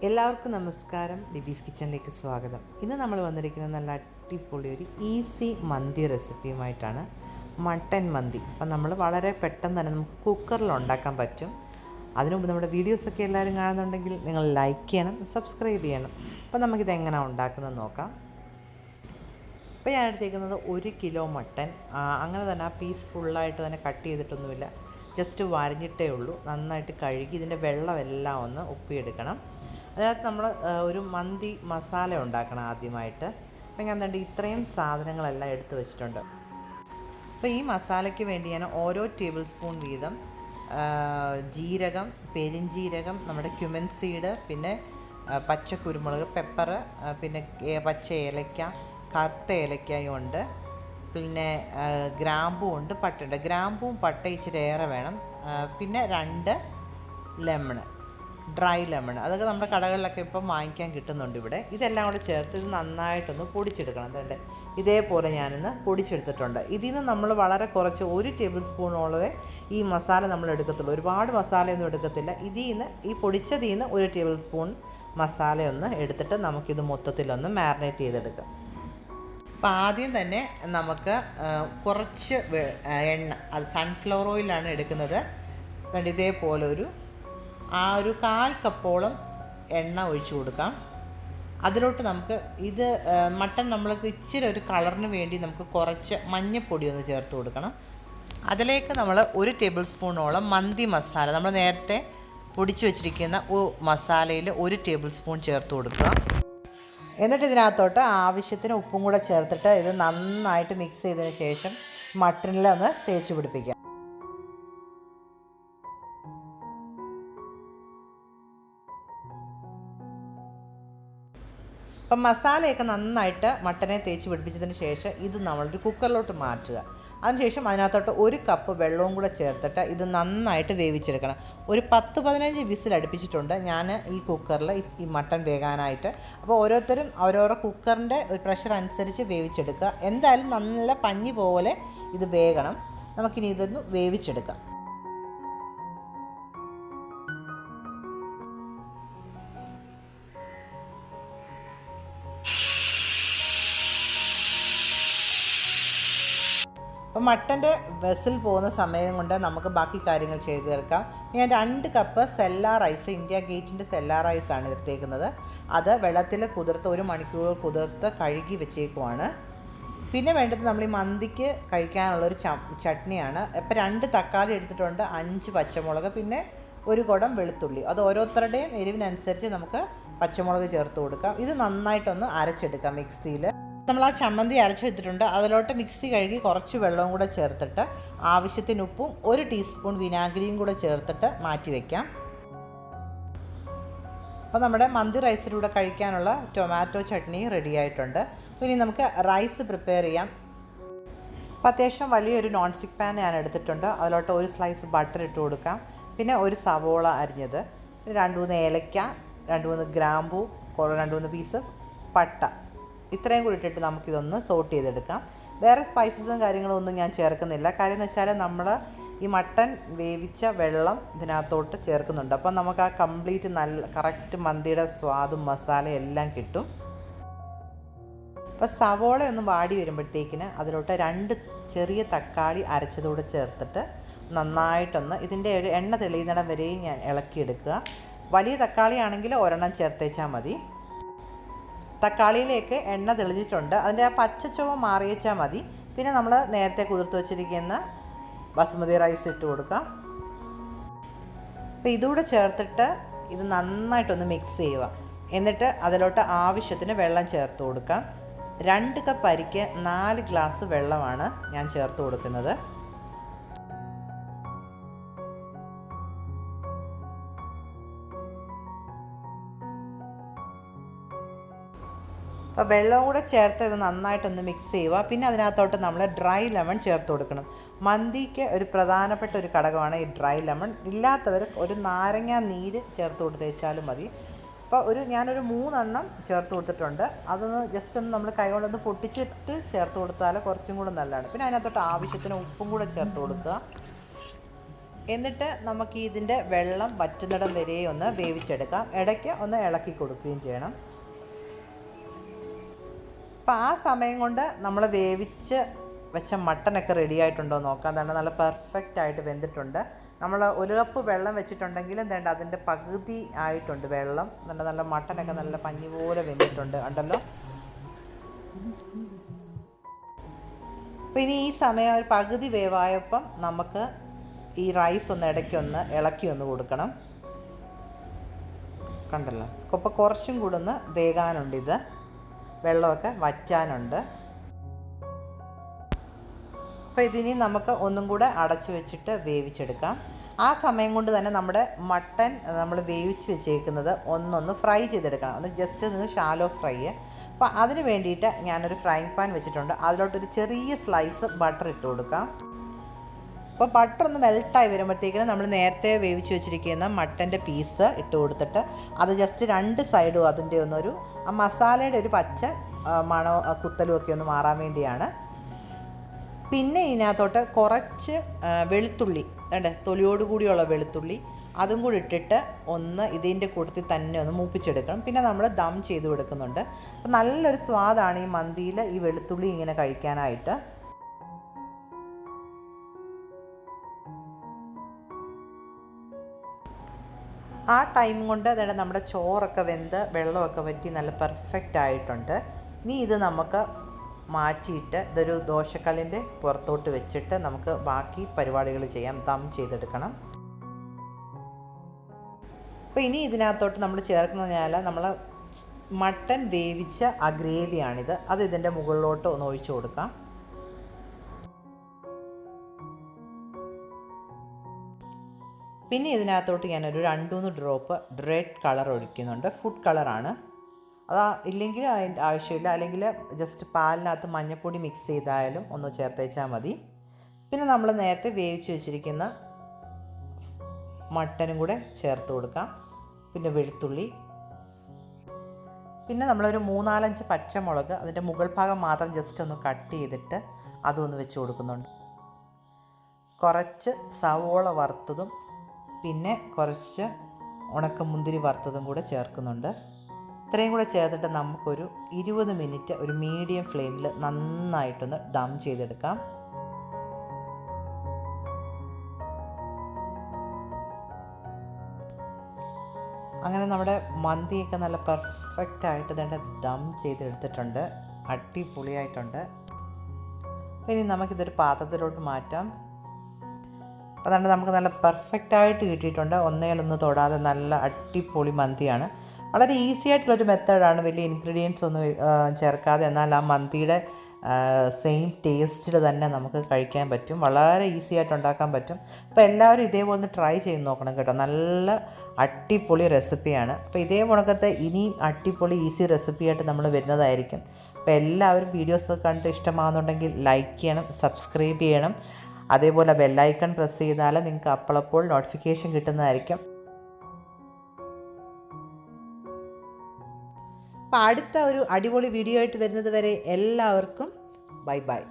എല്ലാവർക്കും നമസ്കാരം. ലിബീസ് കിച്ചണിലേക്ക് സ്വാഗതം. ഇന്ന് നമ്മൾ വന്നിരിക്കുന്നത് നല്ല അടിപൊളി ഒരു ഈസി മന്തി റെസിപ്പിയുമായിട്ടാണ്. മട്ടൻ മന്തി. അപ്പം നമ്മൾ വളരെ പെട്ടെന്ന് തന്നെ നമുക്ക് കുക്കറിൽ ഉണ്ടാക്കാൻ പറ്റും. അതിനുമുമ്പ് നമ്മുടെ വീഡിയോസൊക്കെ എല്ലാവരും കാണുന്നുണ്ടെങ്കിൽ നിങ്ങൾ ലൈക്ക് ചെയ്യണം, സബ്സ്ക്രൈബ് ചെയ്യണം. അപ്പം നമുക്കിത് എങ്ങനെയാണ് ഉണ്ടാക്കുന്നത് നോക്കാം. അപ്പോൾ ഞാൻ എടുത്തേക്കുന്നത് 1 കിലോ മട്ടൻ. അങ്ങനെ തന്നെ ആ പീസ് ഫുള്ളായിട്ട് തന്നെ കട്ട് ചെയ്തിട്ടൊന്നുമില്ല, ജസ്റ്റ് വരഞ്ഞിട്ടേ ഉള്ളൂ. നന്നായിട്ട് കഴുകി ഇതിൻ്റെ വെള്ളമെല്ലാം ഒന്ന് ഉപ്പിയെടുക്കണം. അതിനകത്ത് നമ്മൾ ഒരു മന്തി മസാല ഉണ്ടാക്കണം ആദ്യമായിട്ട്. അപ്പം ഞാൻ കണ്ട് ഇത്രയും സാധനങ്ങളെല്ലാം എടുത്ത് വെച്ചിട്ടുണ്ട്. അപ്പോൾ ഈ മസാലയ്ക്ക് വേണ്ടി ഞാൻ ഓരോ ടേബിൾ സ്പൂൺ വീതം ജീരകം, പെരിഞ്ജീരകം, നമ്മുടെ ക്യുമിൻ സീഡ്, പിന്നെ പച്ച കുരുമുളക്, പെപ്പർ, പിന്നെ പച്ച ഏലക്ക, കറുത്ത ഏലക്കായും ഉണ്ട്, പിന്നെ ഗ്രാമ്പും ഉണ്ട്, പട്ടയുണ്ട്. ഗ്രാമ്പും പട്ട ഇച്ചിരി ഏറെ വേണം. പിന്നെ 2 ലെമൺ, ഡ്രൈ ലെമൺ, അതൊക്കെ നമ്മുടെ കടകളിലൊക്കെ ഇപ്പം വാങ്ങിക്കാൻ കിട്ടുന്നുണ്ട് ഇവിടെ. ഇതെല്ലാം കൂടെ ചേർത്ത് ഇത് നന്നായിട്ടൊന്ന് പൊടിച്ചെടുക്കണം. അതുകൊണ്ട് ഇതേപോലെ ഞാനിന്ന് പൊടിച്ചെടുത്തിട്ടുണ്ട്. ഇതിൽ നിന്ന് നമ്മൾ വളരെ കുറച്ച് 1 ടേബിൾ സ്പൂണോളവേ ഈ മസാല നമ്മൾ എടുക്കത്തുള്ളൂ. ഒരുപാട് മസാലയൊന്നും എടുക്കത്തില്ല. ഇതിൽ നിന്ന് ഈ പൊടിച്ചതിൽ നിന്ന് 1 ടേബിൾ സ്പൂൺ മസാലയൊന്ന് എടുത്തിട്ട് നമുക്കിത് മൊത്തത്തിലൊന്ന് മാരിനേറ്റ് ചെയ്തെടുക്കാം. അപ്പോൾ ആദ്യം തന്നെ നമുക്ക് കുറച്ച് എണ്ണ, അത് സൺഫ്ലവർ ഓയിലാണ് എടുക്കുന്നത്. അതുകൊണ്ട് ഇതേപോലെ ഒരു 1/4 കപ്പോളം എണ്ണ ഒഴിച്ചു കൊടുക്കാം. അതിലോട്ട് നമുക്ക് ഇത് മട്ടൻ നമ്മൾക്ക് ഇച്ചിരി ഒരു കളറിന് വേണ്ടി നമുക്ക് കുറച്ച് മഞ്ഞൾപ്പൊടി ഒന്ന് ചേർത്ത് കൊടുക്കണം. അതിലേക്ക് നമ്മൾ 1 ടേബിൾ സ്പൂണോളം മന്തി മസാല, നമ്മൾ നേരത്തെ പൊടിച്ചു വെച്ചിരിക്കുന്ന മസാലയിൽ 1 ടേബിൾ സ്പൂൺ ചേർത്ത് കൊടുക്കുക. എന്നിട്ട് ഇതിനകത്തോട്ട് ആവശ്യത്തിന് ഉപ്പും കൂടെ ചേർത്തിട്ട് ഇത് നന്നായിട്ട് മിക്സ് ചെയ്തതിന് ശേഷം മട്ടനിൽ ഒന്ന് തേച്ച് പിടിപ്പിക്കാം. അപ്പം മസാലയൊക്കെ നന്നായിട്ട് മട്ടനെ തേച്ച് പിടിപ്പിച്ചതിന് ശേഷം ഇത് നമ്മളൊരു കുക്കറിലോട്ട് മാറ്റുക. അതിനുശേഷം അതിനകത്തോട്ട് 1 കപ്പ് വെള്ളവും കൂടെ ചേർത്തിട്ട് ഇത് നന്നായിട്ട് വേവിച്ചെടുക്കണം. ഒരു 10-15 വിസിൽ അടുപ്പിച്ചിട്ടുണ്ട് ഞാൻ ഈ കുക്കറിൽ ഈ മട്ടൻ വേകാനായിട്ട്. അപ്പോൾ ഓരോരുത്തരും ഓരോരോ കുക്കറിൻ്റെ ഒരു പ്രഷർ അനുസരിച്ച് വേവിച്ചെടുക്കുക. എന്തായാലും നല്ല പഞ്ഞി പോലെ ഇത് വേകണം. നമുക്കിനി ഇതൊന്ന് വേവിച്ചെടുക്കാം. അപ്പോൾ മട്ടൻ്റെ വെസിൽ പോകുന്ന സമയം കൊണ്ട് നമുക്ക് ബാക്കി കാര്യങ്ങൾ ചെയ്ത് തീർക്കാം. ഞാൻ 2 കപ്പ് സെല്ലാ റൈസ്, ഇന്ത്യ ഗേറ്റിൻ്റെ സെല്ലാ റൈസാണ് എടുത്തേക്കുന്നത്. അത് വെള്ളത്തിൽ കുതിർത്ത് 1 മണിക്കൂർ കുതിർത്ത് കഴുകി വെച്ചേക്കുവാണ്. പിന്നെ വേണ്ടത് നമ്മൾ ഈ മന്തിക്ക് കഴിക്കാനുള്ളൊരു ചട്നിയാണ്. ഇപ്പോൾ 2 തക്കാളി എടുത്തിട്ടുണ്ട്, 5 പച്ചമുളക്, പിന്നെ 1 കുടം വെളുത്തുള്ളി. അത് ഓരോരുത്തരുടെയും എരിവിനനുസരിച്ച് നമുക്ക് പച്ചമുളക് ചേർത്ത് കൊടുക്കാം. ഇത് നന്നായിട്ടൊന്ന് അരച്ചെടുക്കാം മിക്സിയിൽ. നമ്മൾ ആ ചമ്മന്തി അരച്ചെടുത്തിട്ടുണ്ട്. അതിലോട്ട് മിക്സി കഴുകി കുറച്ച് വെള്ളവും കൂടെ ചേർത്തിട്ട് ആവശ്യത്തിന് ഉപ്പും 1 ടീസ്പൂൺ വിനാഗിരിയും കൂടെ ചേർത്തിട്ട് മാറ്റി വയ്ക്കാം. അപ്പോൾ നമ്മുടെ മന്തി റൈസിലൂടെ കഴിക്കാനുള്ള ടൊമാറ്റോ ചട്നി റെഡി ആയിട്ടുണ്ട്. ഇനി നമുക്ക് റൈസ് പ്രിപ്പയർ ചെയ്യാം. അപ്പോൾ അത്യാവശ്യം വലിയൊരു നോൺ സ്റ്റിക്ക് പാൻ ഞാൻ എടുത്തിട്ടുണ്ട്. അതിലോട്ട് 1 സ്ലൈസ് ബട്ടർ ഇട്ട് കൊടുക്കാം. പിന്നെ 1 സവോള അരിഞ്ഞത്, 2-3 ഏലക്ക, 2-3 ഗ്രാമ്പൂ, 2-3 പീസ് പട്ട, ഇത്രയും കൂടി ഇട്ടിട്ട് നമുക്കിതൊന്ന് സോട്ട് ചെയ്തെടുക്കാം. വേറെ സ്പൈസസും കാര്യങ്ങളും ഒന്നും ഞാൻ ചേർക്കുന്നില്ല. കാര്യം എന്ന് വെച്ചാൽ നമ്മൾ ഈ മട്ടൻ വേവിച്ച വെള്ളം ഇതിനകത്തോട്ട് ചേർക്കുന്നുണ്ട്. അപ്പം നമുക്ക് ആ കംപ്ലീറ്റ് നല്ല കറക്റ്റ് മന്തിയുടെ സ്വാദും മസാലയും എല്ലാം കിട്ടും. അപ്പോൾ സവോള ഒന്ന് വാടി വരുമ്പോഴത്തേക്കിന് അതിലോട്ട് 2 ചെറിയ തക്കാളി അരച്ചതൂടെ ചേർത്തിട്ട് നന്നായിട്ടൊന്ന് ഇതിൻ്റെ ഒരു എണ്ണ തെളിയുന്നിടം വരെയും ഞാൻ ഇളക്കിയെടുക്കുക. വലിയ തക്കാളി ആണെങ്കിൽ 1 ചേർത്തേച്ചാൽ മതി. തക്കാളിയിലേക്ക് എണ്ണ തെളിഞ്ഞിട്ടുണ്ട്. അതിൻ്റെ ആ പച്ചച്ചുവ മാറിയേച്ചാൽ മതി. പിന്നെ നമ്മൾ നേരത്തെ കുതിർത്ത് വെച്ചിരിക്കുന്ന ബസുമതി റൈസ് ഇട്ട് കൊടുക്കാം. അപ്പോൾ ഇതുകൂടെ ചേർത്തിട്ട് ഇത് നന്നായിട്ടൊന്ന് മിക്സ് ചെയ്യുക. എന്നിട്ട് അതിലോട്ട് ആവശ്യത്തിന് വെള്ളം ചേർത്ത് കൊടുക്കാം. 2 കപ്പ് അരിക്ക് 4 ഗ്ലാസ് വെള്ളമാണ് ഞാൻ ചേർത്ത് കൊടുക്കുന്നത്. അപ്പോൾ വെള്ളവും കൂടെ ചേർത്ത് ഇത് നന്നായിട്ടൊന്ന് മിക്സ് ചെയ്യുക. പിന്നെ അതിനകത്തോട്ട് നമ്മൾ ഡ്രൈ ലെമൺ ചേർത്ത് കൊടുക്കണം. മന്തിക്ക് ഒരു പ്രധാനപ്പെട്ട ഒരു ഘടകമാണ് ഈ ഡ്രൈ ലെമൺ. ഇല്ലാത്തവർ ഒരു നാരങ്ങ നീര് ചേർത്ത് കൊടുത്തേച്ചാലും മതി. അപ്പോൾ ഞാനൊരു 3 ചേർത്ത് കൊടുത്തിട്ടുണ്ട്. അതൊന്ന് ജസ്റ്റ് ഒന്ന് നമ്മൾ കൈ കൊണ്ടൊന്ന് പൊട്ടിച്ചിട്ട് ചേർത്ത് കൊടുത്താൽ കുറച്ചും കൂടെ നല്ലതാണ്. പിന്നെ അതിനകത്തോട്ട് ആവശ്യത്തിന് ഉപ്പും കൂടെ ചേർത്ത് കൊടുക്കുക. എന്നിട്ട് നമുക്ക് ഇതിൻ്റെ വെള്ളം വറ്റുന്നിടം വരെ ഒന്ന് വേവിച്ചെടുക്കാം. ഇടയ്ക്ക് ഒന്ന് ഇളക്കി കൊടുക്കുകയും ചെയ്യണം. അപ്പോൾ ആ സമയം കൊണ്ട് നമ്മൾ വേവിച്ച് വെച്ച മട്ടനൊക്കെ റെഡി ആയിട്ടുണ്ടോ നോക്കാം. എന്താണ് നല്ല പെർഫെക്റ്റ് ആയിട്ട് വെന്തിട്ടുണ്ട്. നമ്മൾ 1 കപ്പ് വെള്ളം വെച്ചിട്ടുണ്ടെങ്കിൽ എന്താണ്ട് അതിൻ്റെ പകുതി ആയിട്ടുണ്ട് വെള്ളം. നല്ല മട്ടനൊക്കെ നല്ല പഞ്ഞി പോലെ വെന്തിട്ടുണ്ട് ഉണ്ടല്ലോ. അപ്പോൾ ഇനി ഈ സമയം ഒരു പകുതി വേവായപ്പം നമുക്ക് ഈ റൈസ് ഒന്ന് ഇടയ്ക്കൊന്ന് ഇളക്കി ഒന്ന് കൊടുക്കണം. കണ്ടല്ലോ. അപ്പോൾ കുറച്ചും കൂടെ ഒന്ന് വേകാനുണ്ട്. ഇത് വെള്ളമൊക്കെ വറ്റാനുണ്ട്. അപ്പോൾ ഇതിനി നമുക്ക് ഒന്നും കൂടെ അടച്ചു വെച്ചിട്ട് വേവിച്ചെടുക്കാം. ആ സമയം കൊണ്ട് തന്നെ നമ്മുടെ മട്ടൻ നമ്മൾ വേവിച്ച് വെച്ചേക്കുന്നത് ഒന്നൊന്ന് ഫ്രൈ ചെയ്തെടുക്കണം. ഒന്ന് ജസ്റ്റ് ഒന്ന് ഷാലോ ഫ്രൈ. അപ്പോൾ അതിന് വേണ്ടിയിട്ട് ഞാനൊരു ഫ്രൈങ് പാൻ വെച്ചിട്ടുണ്ട്. അതിലോട്ടൊരു ചെറിയ സ്ലൈസ് ബട്ടർ ഇട്ട് കൊടുക്കാം. അപ്പോൾ ബട്ടർ ഒന്ന് മെൽട്ടായി വരുമ്പോഴത്തേക്കിനും നമ്മൾ നേരത്തെ വേവിച്ച് വെച്ചിരിക്കുന്ന മട്ടൻ്റെ പീസ് ഇട്ട് കൊടുത്തിട്ട് അത് ജസ്റ്റ് 2 സൈഡും അതിൻ്റെ ഒന്നൊരു ആ മസാലയുടെ ഒരു പച്ച മണോ കുത്തലും ഒക്കെ ഒന്ന് മാറാൻ വേണ്ടിയാണ്. പിന്നെ ഇതിനകത്തോട്ട് കുറച്ച് വെളുത്തുള്ളി, തൊലിയോട് കൂടിയുള്ള വെളുത്തുള്ളി അതും കൂടി ഇട്ടിട്ട് ഒന്ന് ഇതിൻ്റെ കൂട്ടത്തിൽ തന്നെ ഒന്ന് മൂപ്പിച്ചെടുക്കണം. പിന്നെ നമ്മൾ ദം ചെയ്ത് കൊടുക്കുന്നുണ്ട്. അപ്പോൾ നല്ലൊരു സ്വാദാണ് ഈ മന്തിയിൽ ഈ വെളുത്തുള്ളി ഇങ്ങനെ കഴിക്കാനായിട്ട്. ആ ടൈം കൊണ്ട് അതായത് നമ്മുടെ ചോറൊക്കെ വെന്ത് വെള്ളമൊക്കെ വറ്റി നല്ല പെർഫെക്റ്റ് ആയിട്ടുണ്ട്. ഇനി ഇത് നമുക്ക് മാറ്റിയിട്ട് ഇതൊരു ദോശക്കല്ലിൻ്റെ പുറത്തോട്ട് വെച്ചിട്ട് നമുക്ക് ബാക്കി പരിപാടികൾ ചെയ്യാം. ദം ചെയ്തെടുക്കണം. അപ്പോൾ ഇനി ഇതിനകത്തോട്ട് നമ്മൾ ചേർക്കുന്നതിനാൽ നമ്മൾ മട്ടൻ വേവിച്ച ആ ഗ്രേവിയാണിത്. അത് ഇതിൻ്റെ മുകളിലോട്ട് ഒന്ന് ഒഴിച്ചു കൊടുക്കാം. പിന്നെ ഇതിനകത്തോട്ട് ഞാനൊരു 2-3 ഡ്രോപ്പ് റെഡ് കളർ ഒഴിക്കുന്നുണ്ട്. ഫുഡ് കളറാണ്. അതാ ഇല്ലെങ്കിൽ അതിൻ്റെ ആവശ്യമില്ല. അല്ലെങ്കിൽ ജസ്റ്റ് പാലിനകത്ത് മഞ്ഞൾപ്പൊടി മിക്സ് ചെയ്തായാലും ഒന്ന് ചേർത്തേച്ചാൽ മതി. പിന്നെ നമ്മൾ നേരത്തെ വേവിച്ച് വെച്ചിരിക്കുന്ന മട്ടനും കൂടെ ചേർത്ത് കൊടുക്കാം. പിന്നെ വെളുത്തുള്ളി, പിന്നെ നമ്മളൊരു 3-4 പച്ചമുളക് അതിൻ്റെ മുകൾ ഭാഗം മാത്രം ജസ്റ്റ് ഒന്ന് കട്ട് ചെയ്തിട്ട് അതും ഒന്ന് വെച്ച് കൊടുക്കുന്നുണ്ട്. കുറച്ച് സവോള വറുത്തതും പിന്നെ കുറച്ച് ഉണക്കമുന്തിരി വറുത്തതും കൂടെ ചേർക്കുന്നുണ്ട്. ഇത്രയും കൂടെ ചേർത്തിട്ട് നമുക്കൊരു 20 മിനിറ്റ് ഒരു മീഡിയം ഫ്ലെയിമിൽ നന്നായിട്ടൊന്ന് ദം ചെയ്തെടുക്കാം. അങ്ങനെ നമ്മുടെ മന്തിയൊക്കെ നല്ല പെർഫെക്റ്റായിട്ട് തന്നെ ദം ചെയ്തെടുത്തിട്ടുണ്ട്. അടിപൊളിയായിട്ടുണ്ട്. ഇനി നമുക്കിതൊരു പാത്രത്തിലോട്ട് മാറ്റാം. അതുകൊണ്ട് നമുക്ക് നല്ല പെർഫെക്റ്റായിട്ട് കിട്ടിയിട്ടുണ്ട്. ഒന്നേലൊന്ന് തൊടാതെ നല്ല അടിപൊളി മന്തിയാണ്. വളരെ ഈസി ആയിട്ടുള്ളൊരു മെത്തേഡാണ്. വലിയ ഇൻഗ്രീഡിയൻസ് ഒന്നും ചേർക്കാതെ എന്നാൽ ആ മന്തിയുടെ സെയിം ടേസ്റ്റിൽ തന്നെ നമുക്ക് കഴിക്കാൻ പറ്റും. വളരെ ഈസി ആയിട്ട് ഉണ്ടാക്കാൻ പറ്റും. അപ്പോൾ എല്ലാവരും ഇതേപോലെ ഒന്ന് ട്രൈ ചെയ്ത് നോക്കണം കേട്ടോ. നല്ല അടിപൊളി റെസിപ്പിയാണ്. അപ്പോൾ ഇതേ കണക്കത്തെ ഇനിയും അടിപൊളി ഈസി റെസിപ്പിയായിട്ട് നമ്മൾ വരുന്നതായിരിക്കും. അപ്പോൾ എല്ലാവരും വീഡിയോസ് കണ്ട് ഇഷ്ടമാകുന്നുണ്ടെങ്കിൽ ലൈക്ക് ചെയ്യണം, സബ്സ്ക്രൈബ് ചെയ്യണം. അതേപോലെ ബെല്ലൈക്കൺ പ്രസ് ചെയ്താൽ നിങ്ങൾക്ക് അപ്പോഴപ്പോൾ നോട്ടിഫിക്കേഷൻ കിട്ടുന്നതായിരിക്കും. അപ്പോൾ അടുത്ത ഒരു അടിപൊളി വീഡിയോ ആയിട്ട് വരുന്നത് വരെ എല്ലാവർക്കും ബൈ ബൈ.